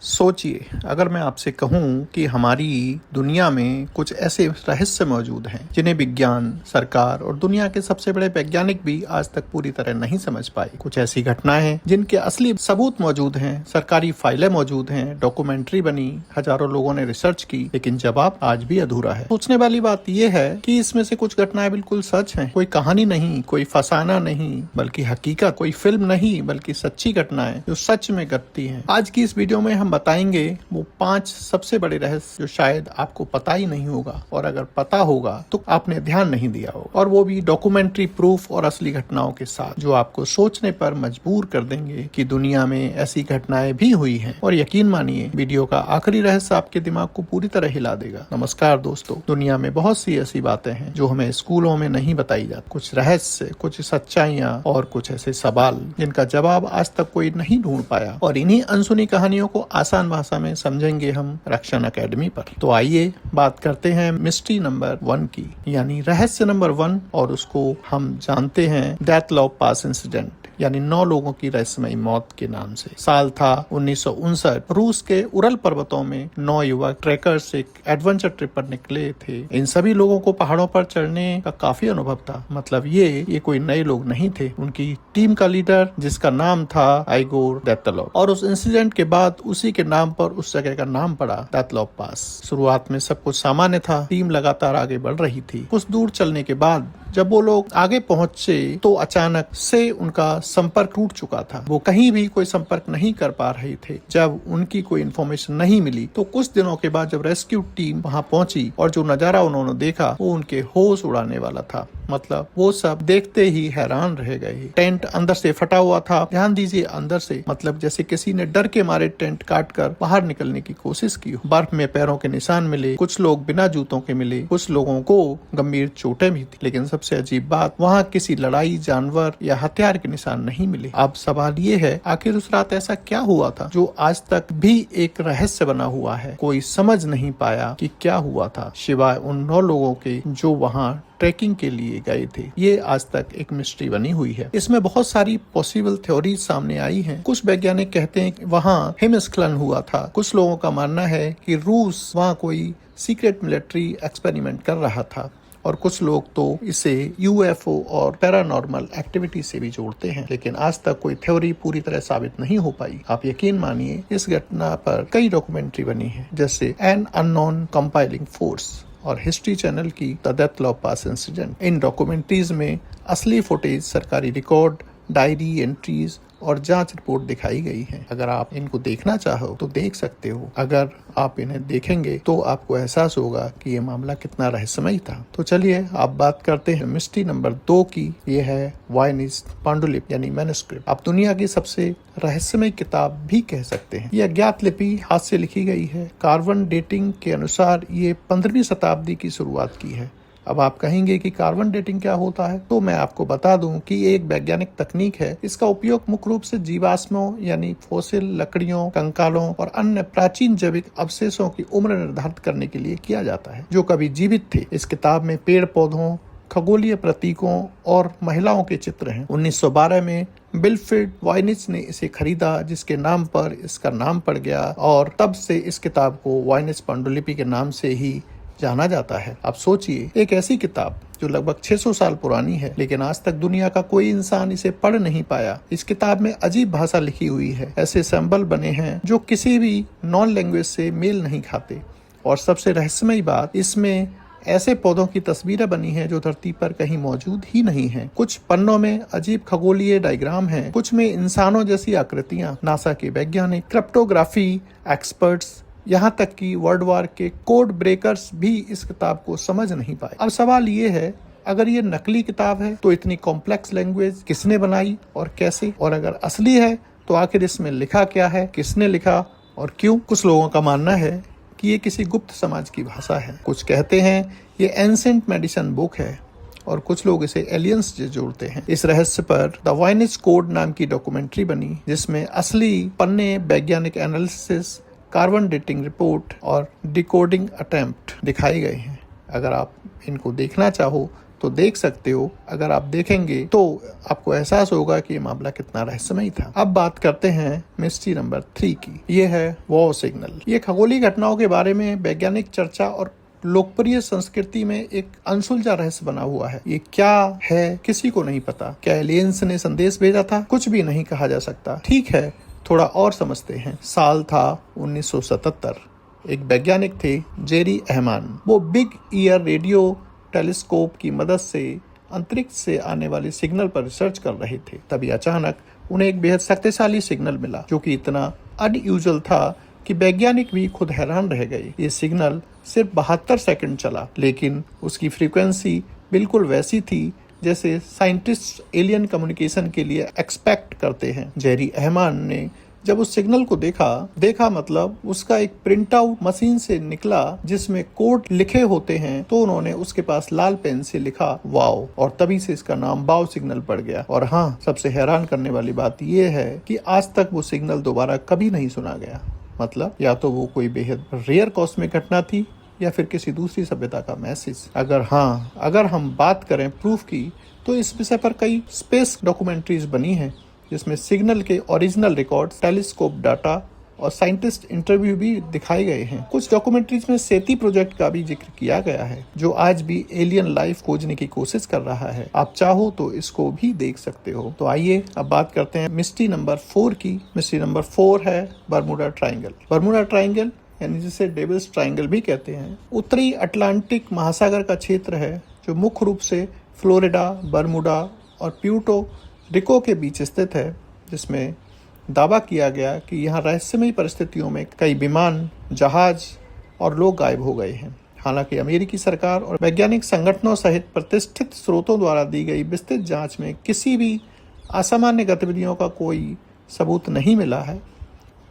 सोचिए, अगर मैं आपसे कहूं कि हमारी दुनिया में कुछ ऐसे रहस्य मौजूद हैं जिन्हें विज्ञान, सरकार और दुनिया के सबसे बड़े वैज्ञानिक भी आज तक पूरी तरह नहीं समझ पाए। कुछ ऐसी घटनाएं हैं जिनके असली सबूत मौजूद हैं, सरकारी फाइलें मौजूद हैं, डॉक्यूमेंट्री बनी, हजारों लोगों ने रिसर्च की, लेकिन जवाब आज भी अधूरा है। सोचने वाली बात यह है कि इसमें से कुछ घटनाएं बिल्कुल सच हैं, कोई कहानी नहीं, कोई फसाना नहीं, बल्कि हकीकत, कोई फिल्म नहीं बल्कि सच्ची घटनाएं जो सच में घटती हैं। आज की इस वीडियो में हम बताएंगे वो 5 सबसे बड़े रहस्य जो शायद आपको पता ही नहीं होगा, और अगर पता होगा तो आपने ध्यान नहीं दिया होगा, और वो भी डॉक्यूमेंट्री प्रूफ और असली घटनाओं के साथ, जो आपको सोचने पर मजबूर कर देंगे कि दुनिया में ऐसी घटनाएं भी हुई हैं। और यकीन मानिए, वीडियो का आखिरी रहस्य आपके दिमाग को पूरी तरह हिला देगा। नमस्कार दोस्तों, दुनिया में बहुत सी ऐसी बातें हैं जो हमें स्कूलों में नहीं बताई जाती, कुछ रहस्य, कुछ सच्चाइयाँ और कुछ ऐसे सवाल जिनका जवाब आज तक कोई नहीं ढूंढ पाया। और इन्हीं अनसुनी कहानियों को आसान भाषा में समझेंगे हम रक्षण अकेडमी पर। तो आइए बात करते हैं मिस्ट्री नंबर 1 की, यानी रहस्य नंबर 1, और उसको हम जानते हैं डेथलॉप पास इंसिडेंट, यानी 9 लोगों की रहस्यमयी मौत के नाम से। साल था 1959। रूस के उरल पर्वतों में 9 युवक ट्रैकर्स एक एडवेंचर ट्रिप पर निकले थे। इन सभी लोगों को पहाड़ों पर चढ़ने का काफी अनुभव था। मतलब ये कोई नए लोग नहीं थे। उनकी टीम का लीडर, जिसका नाम था आइगोर डेथलॉप, और उस इंसिडेंट के बाद उसी के नाम पर उस जगह का नाम पड़ा डेथलॉप पास। शुरुआत में सब कुछ सामान्य था, टीम लगातार आगे बढ़ रही थी। कुछ दूर चलने के बाद जब वो लोग आगे पहुंचे तो अचानक से उनका संपर्क टूट चुका था। वो कहीं भी कोई संपर्क नहीं कर पा रहे थे। जब उनकी कोई इन्फॉर्मेशन नहीं मिली तो कुछ दिनों के बाद जब रेस्क्यू टीम वहां पहुंची और जो नजारा उन्होंने देखा वो उनके होश उड़ाने वाला था। मतलब वो सब देखते ही हैरान रह गए। टेंट अंदर से फटा हुआ था। ध्यान दीजिए, अंदर से, मतलब जैसे किसी ने डर के मारे टेंट काट कर बाहर निकलने की कोशिश की। बर्फ में पैरों के निशान मिले, कुछ लोग बिना जूतों के मिले, कुछ लोगों को गंभीर चोटें भी थी। लेकिन सबसे अजीब बात, वहाँ किसी लड़ाई, जानवर या हथियार के निशान नहीं मिले। अब सवाल ये है, आखिर उस रात ऐसा क्या हुआ था जो आज तक भी एक रहस्य बना हुआ है। कोई समझ नहीं पाया कि क्या हुआ था, सिवाय उन 9 लोगों के जो वहाँ ट्रैकिंग के लिए गए थे। ये आज तक एक मिस्ट्री बनी हुई है। इसमें बहुत सारी पॉसिबल थ्योरीज सामने आई हैं। कुछ वैज्ञानिक कहते हैं कि वहाँ हिमस्खलन हुआ था। कुछ लोगों का मानना है कि रूस वहाँ कोई सीक्रेट मिलिट्री एक्सपेरिमेंट कर रहा था, और कुछ लोग तो इसे यूएफओ और पैरानॉर्मल एक्टिविटी से भी जोड़ते हैं। लेकिन आज तक कोई थ्योरी पूरी तरह साबित नहीं हो पाई। आप यकीन मानिए, इस घटना पर कई डॉक्यूमेंट्री बनी है, जैसे एन अननोन कंपाइलिंग फोर्स और हिस्ट्री चैनल की द डेथलॉप पास इंसिडेंट। इन डॉक्यूमेंट्रीज में असली फुटेज, सरकारी रिकॉर्ड, डायरी एंट्रीज और जांच रिपोर्ट दिखाई गई है। अगर आप इनको देखना चाहो तो देख सकते हो। अगर आप इन्हें देखेंगे तो आपको एहसास होगा कि ये मामला कितना रहस्यमयी था। तो चलिए आप बात करते हैं मिस्ट्री नंबर 2 की। ये है वॉयनिच पांडुलिपि यानी मैन्युस्क्रिप्ट। आप दुनिया की सबसे रहस्यमयी किताब भी कह सकते हैं। यह अज्ञात लिपि हाथ से लिखी गई है। कार्बन डेटिंग के अनुसार ये 15वीं शताब्दी की शुरुआत की है। अब आप कहेंगे कि कार्बन डेटिंग क्या होता है, तो मैं आपको बता दूं कि ये एक वैज्ञानिक तकनीक है। इसका उपयोग मुख्य रूप से जीवाश्मों यानी फोसिल, लकड़ियों, कंकालों और अन्य प्राचीन जैविक अवशेषों की उम्र निर्धारित करने के लिए किया जाता है जो कभी जीवित थे। इस किताब में पेड़ पौधों, खगोलीय प्रतीकों और महिलाओं के चित्र हैं। 1912 में विल्फ्रेड वॉयनिच ने इसे खरीदा, जिसके नाम पर इसका नाम पड़ गया, और तब से इस किताब को वॉयनिच पांडुलिपि के नाम से ही जाना जाता है। आप सोचिए, एक ऐसी किताब जो लगभग 600 साल पुरानी है, लेकिन आज तक दुनिया का कोई इंसान इसे पढ़ नहीं पाया। इस किताब में अजीब भाषा लिखी हुई है, ऐसे सिंबल बने हैं जो किसी भी नॉन लैंग्वेज से मेल नहीं खाते, और सबसे रहस्यमयी बात, इसमें ऐसे पौधों की तस्वीरें बनी हैं जो धरती पर कहीं मौजूद ही नहीं हैं। कुछ पन्नों में अजीब खगोलीय डायग्राम हैं, कुछ में इंसानों जैसी आकृतियां। नासा के वैज्ञानिक, क्रिप्टोग्राफी एक्सपर्ट्स, यहाँ तक कि वर्ल्ड वार के कोड ब्रेकर्स भी इस किताब को समझ नहीं पाए। अब सवाल ये है, अगर ये नकली किताब है तो इतनी कॉम्प्लेक्स लैंग्वेज किसने बनाई और कैसे? और अगर असली है तो आखिर इसमें लिखा क्या है, किसने लिखा और क्यों? कुछ लोगों का मानना है कि ये किसी गुप्त समाज की भाषा है। कुछ कहते हैं ये एंसेंट मेडिसिन बुक है, और कुछ लोग इसे एलियंस से जोड़ते हैं। इस रहस्य पर द वॉयनिच कोड नाम की डॉक्यूमेंट्री बनी, जिसमें असली पन्ने, वैज्ञानिक एनालिसिस, कार्बन डेटिंग रिपोर्ट और डिकोडिंग अटेम्प्ट दिखाए गए हैं। अगर आप इनको देखना चाहो तो देख सकते हो। अगर आप देखेंगे तो आपको एहसास होगा कि ये मामला कितना रहस्यमयी था। अब बात करते हैं मिस्ट्री नंबर 3 की। ये है वॉ सिग्नल। ये खगोलीय घटनाओं के बारे में वैज्ञानिक चर्चा और लोकप्रिय संस्कृति में एक अनसुलझा रहस्य बना हुआ है। ये क्या है किसी को नहीं पता। क्या एलियंस ने संदेश भेजा था? कुछ भी नहीं कहा जा सकता। ठीक है, थोड़ा और समझते हैं। साल था 1977। एक वैज्ञानिक थे जेरी अहमान। वो बिग ईयर रेडियो टेलीस्कोप की मदद से अंतरिक्ष से आने वाले सिग्नल पर रिसर्च कर रहे थे। तभी अचानक उन्हें एक बेहद शक्तिशाली सिग्नल मिला, जो कि इतना अनयूजुअल था कि वैज्ञानिक भी खुद हैरान रह गए। ये सिग्नल सिर्फ 72 सेकंड चला, लेकिन उसकी फ्रीक्वेंसी बिल्कुल वैसी थी जैसे साइंटिस्ट एलियन कम्युनिकेशन के लिए एक्सपेक्ट करते हैं। जेरी अहमान ने जब उस सिग्नल को देखा मतलब उसका एक प्रिंट आउट मशीन से निकला जिसमें कोड लिखे होते हैं, तो उन्होंने उसके पास लाल पेन से लिखा वाओ, और तभी से इसका नाम वाओ सिग्नल पड़ गया। और हाँ, सबसे हैरान करने वाली बात यह है कि आज तक वो सिग्नल दोबारा कभी नहीं सुना गया। मतलब या तो वो कोई बेहद रेयर कॉस्मिक घटना थी या फिर किसी दूसरी सभ्यता का मैसेज। अगर हम बात करें प्रूफ की, तो इस विषय पर कई स्पेस डॉक्यूमेंट्रीज बनी हैं, जिसमें सिग्नल के ओरिजिनल रिकॉर्ड्स, टेलीस्कोप डाटा और साइंटिस्ट इंटरव्यू भी दिखाए गए हैं। कुछ डॉक्यूमेंट्रीज में सेती प्रोजेक्ट का भी जिक्र किया गया है, जो आज भी एलियन लाइफ खोजने की कोशिश कर रहा है। आप चाहो तो इसको भी देख सकते हो। तो आइए अब बात करते हैं मिस्ट्री नंबर 4 की। मिस्ट्री नंबर 4 है बर्मुडा ट्रायंगल। बर्मुडा ट्रायंगल यानी जिसे डेविल्स ट्रायंगल भी कहते हैं, उत्तरी अटलांटिक महासागर का क्षेत्र है, जो मुख्य रूप से फ्लोरिडा, बर्मुडा और प्यूर्टो रिको के बीच स्थित है, जिसमें दावा किया गया कि यहाँ रहस्यमयी परिस्थितियों में कई विमान, जहाज और लोग गायब हो गए हैं। हालांकि अमेरिकी सरकार और वैज्ञानिक संगठनों सहित प्रतिष्ठित स्रोतों द्वारा दी गई विस्तृत जांच में किसी भी असामान्य गतिविधियों का कोई सबूत नहीं मिला है,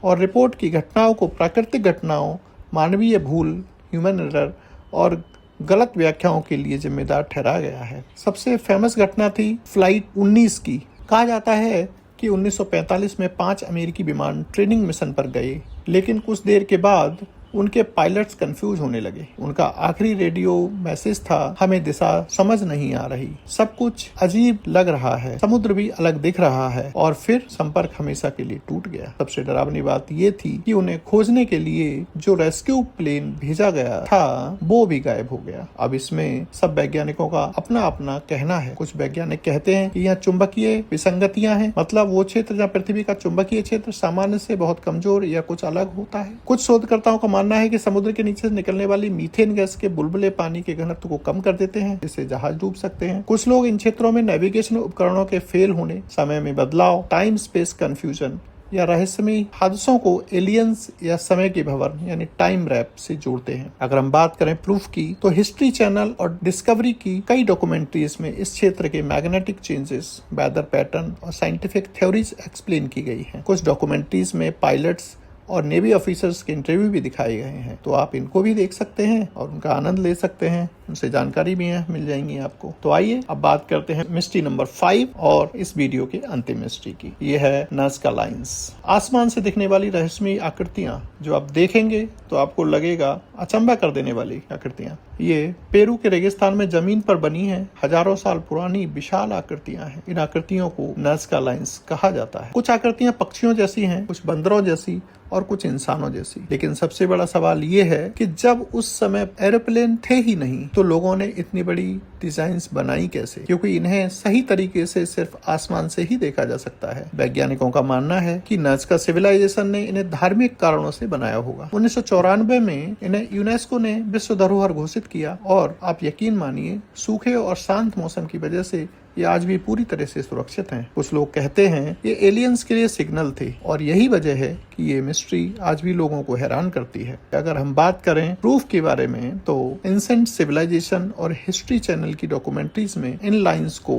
और रिपोर्ट की घटनाओं को प्राकृतिक घटनाओं, मानवीय भूल, ह्यूमन एरर और गलत व्याख्याओं के लिए जिम्मेदार ठहरा गया है। सबसे फेमस घटना थी फ्लाइट 19 की। कहा जाता है कि 1945 में 5 अमेरिकी विमान ट्रेनिंग मिशन पर गए, लेकिन कुछ देर के बाद उनके पायलट्स कंफ्यूज होने लगे। उनका आखिरी रेडियो मैसेज था, हमें दिशा समझ नहीं आ रही, सब कुछ अजीब लग रहा है, समुद्र भी अलग दिख रहा है, और फिर संपर्क हमेशा के लिए टूट गया। सबसे डरावनी बात ये थी कि उन्हें खोजने के लिए जो रेस्क्यू प्लेन भेजा गया था वो भी गायब हो गया। अब इसमें सब वैज्ञानिकों का अपना अपना कहना है। कुछ वैज्ञानिक कहते हैं कि यहाँ चुंबकीय विसंगतियां हैं, मतलब वो क्षेत्र जहाँ पृथ्वी का चुंबकीय क्षेत्र सामान्य से बहुत कमजोर या कुछ अलग होता है। कुछ शोधकर्ताओं का मानना है कि समुद्र के नीचे से निकलने वाली मीथेन गैस के बुलबुले पानी के घनत्व को कम कर देते हैं, जिससे जहाज डूब सकते हैं। कुछ लोग इन क्षेत्रों में नेविगेशन उपकरणों के फेल होने, समय में बदलाव, टाइम स्पेस कंफ्यूजन या रहस्यमयी हादसों को एलियंस या समय के भंवर यानी टाइम रैप से जोड़ते हैं। अगर हम बात करें प्रूफ की, तो हिस्ट्री चैनल और डिस्कवरी की कई डॉक्यूमेंट्रीज में इस क्षेत्र के मैग्नेटिक चेंजेस, वेदर पैटर्न और साइंटिफिक थ्योरीज एक्सप्लेन की गई हैं। कुछ डॉक्यूमेंट्रीज में पायलट्स और नेवी ऑफिसर्स के इंटरव्यू भी दिखाए गए हैं, तो आप इनको भी देख सकते हैं और उनका आनंद ले सकते हैं, उनसे जानकारी भी मिल जाएंगी आपको। तो आइए अब बात करते हैं मिस्ट्री नंबर 5 और इस वीडियो के अंतिम मिस्ट्री की। ये है नाज़का लाइंस। आसमान से दिखने वाली रहस्यमयी आकृतियां जो आप देखेंगे तो आपको लगेगा अचंभा कर देने वाली आकृतियां। ये पेरू के रेगिस्तान में जमीन पर बनी है, हजारों साल पुरानी विशाल आकृतियां हैं। इन आकृतियों को नाज़का लाइंस कहा जाता है। कुछ आकृतियां पक्षियों जैसी हैं, कुछ बंदरों जैसी और कुछ इंसानों जैसी। लेकिन सबसे बड़ा सवाल ये है कि जब उस समय एरोप्लेन थे ही नहीं, तो लोगों ने इतनी बड़ी डिजाइन्स बनाई कैसे? क्योंकि इन्हें सही तरीके से सिर्फ आसमान से ही देखा जा सकता है। वैज्ञानिकों का मानना है कि नाज़का सिविलाइजेशन ने इन्हें धार्मिक कारणों से बनाया होगा। 1994 में इन्हें यूनेस्को ने विश्व धरोहर घोषित किया, और आप यकीन मानिए सूखे और शांत मौसम की वजह से ये आज भी पूरी तरह से सुरक्षित हैं। कुछ लोग कहते हैं ये एलियंस के लिए सिग्नल थे, और यही वजह है कि ये मिस्ट्री आज भी लोगों को हैरान करती है। अगर हम बात करें प्रूफ के बारे में, तो एंसेंट सिविलाइजेशन और हिस्ट्री चैनल की डॉक्यूमेंट्रीज में इन लाइंस को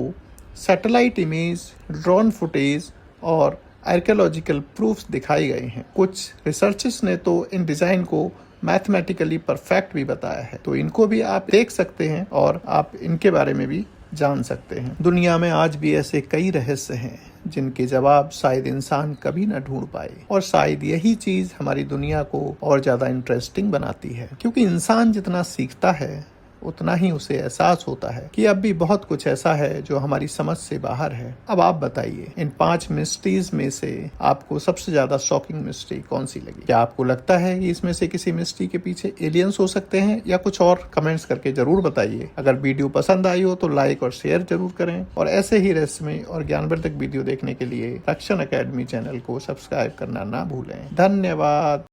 सैटेलाइट इमेज, ड्रोन फुटेज और आर्कियोलॉजिकल प्रूफ्स दिखाए गए हैं। कुछ रिसर्चर्स ने तो इन डिजाइन को मैथमेटिकली परफेक्ट भी बताया है, तो इनको भी आप देख सकते हैं और आप इनके बारे में भी जान सकते हैं। दुनिया में आज भी ऐसे कई रहस्य हैं जिनके जवाब शायद इंसान कभी न ढूंढ पाए, और शायद यही चीज हमारी दुनिया को और ज्यादा इंटरेस्टिंग बनाती है। क्योंकि इंसान जितना सीखता है उतना ही उसे एहसास होता है कि अब भी बहुत कुछ ऐसा है जो हमारी समझ से बाहर है। अब आप बताइए, इन 5 मिस्ट्रीज में से आपको सबसे ज्यादा शॉकिंग मिस्ट्री कौन सी लगी? क्या आपको लगता है कि इसमें से किसी मिस्ट्री के पीछे एलियंस हो सकते हैं या कुछ और? कमेंट्स करके जरूर बताइए। अगर वीडियो पसंद आई हो तो लाइक और शेयर जरूर करें और ऐसे ही रहस्यमय और ज्ञानवर्धक वीडियो देखने के लिए रक्षण एकेडमी चैनल को सब्सक्राइब करना ना भूलें। धन्यवाद।